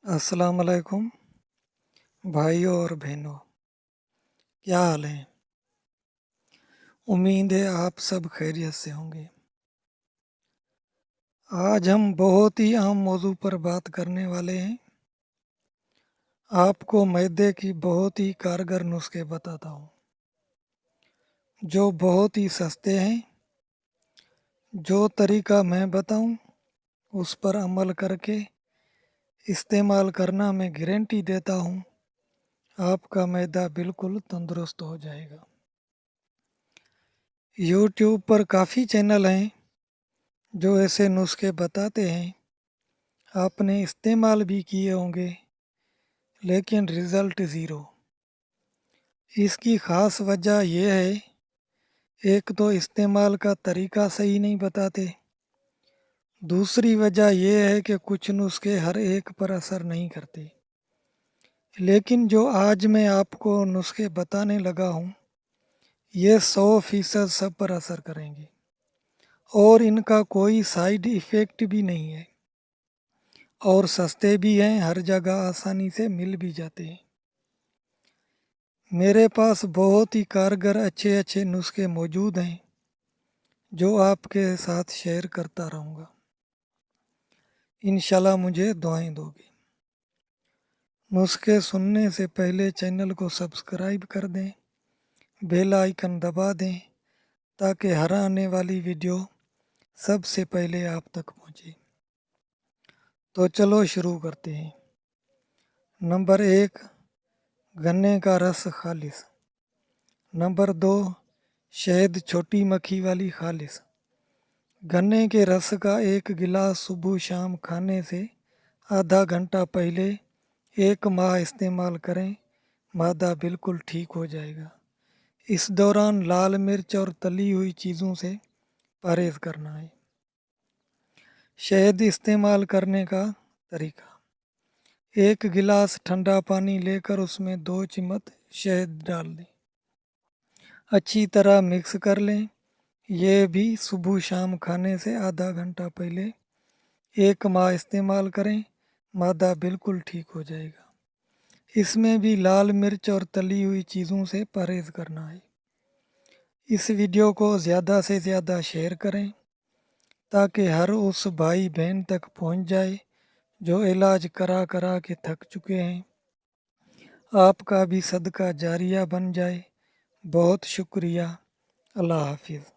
अस्सलाम वालेकुम भाइयों और बहनों, क्या हाल है। उम्मीद है आप सब खैरियत से होंगे। आज हम बहुत ही अहम मौजू पर बात करने वाले हैं। आपको मैदे की बहुत ही कारगर नुस्खे बताता हूँ जो बहुत ही सस्ते हैं। जो तरीका मैं बताऊँ उस पर अमल करके इस्तेमाल करना मैं गारंटी देता हूँ, आपका मैदा बिल्कुल तंदुरुस्त हो जाएगा। यूट्यूब पर काफ़ी चैनल हैं जो ऐसे नुस्खे बताते हैं, आपने इस्तेमाल भी किए होंगे लेकिन रिज़ल्ट ज़ीरो। इसकी ख़ास वजह यह है, एक तो इस्तेमाल का तरीका सही नहीं बताते, दूसरी वजह यह है कि कुछ नुस्खे हर एक पर असर नहीं करते। लेकिन जो आज मैं आपको नुस्खे बताने लगा हूँ ये 100% सब पर असर करेंगे और इनका कोई साइड इफ़ेक्ट भी नहीं है और सस्ते भी हैं, हर जगह आसानी से मिल भी जाते हैं। मेरे पास बहुत ही कारगर अच्छे अच्छे नुस्खे मौजूद हैं जो आपके साथ शेयर करता रहूँगा। इंशाल्लाह मुझे दुआएं दोगे। नुस्खे सुनने से पहले चैनल को सब्सक्राइब कर दें, बेल आइकन दबा दें ताकि हर आने वाली वीडियो सबसे पहले आप तक पहुँचे। तो चलो शुरू करते हैं। नंबर 1, गन्ने का रस खालिस। नंबर 2, शहद छोटी मक्खी वाली खालिस। गन्ने के रस का 1 गिलास सुबह शाम खाने से आधा घंटा पहले 1 माह इस्तेमाल करें, मादा बिल्कुल ठीक हो जाएगा। इस दौरान लाल मिर्च और तली हुई चीज़ों से परहेज़ करना है। शहद इस्तेमाल करने का तरीका: 1 गिलास ठंडा पानी लेकर उसमें 2 चम्मच शहद डाल दें, अच्छी तरह मिक्स कर लें। यह भी सुबह शाम खाने से आधा घंटा पहले 1 माह इस्तेमाल करें, मादा बिल्कुल ठीक हो जाएगा। इसमें भी लाल मिर्च और तली हुई चीज़ों से परहेज़ करना है। इस वीडियो को ज़्यादा से ज़्यादा शेयर करें ताकि हर उस भाई बहन तक पहुंच जाए जो इलाज करा करा के थक चुके हैं, आपका भी सदका जारिया बन जाए। बहुत शुक्रिया। अल्लाह हाफिज़।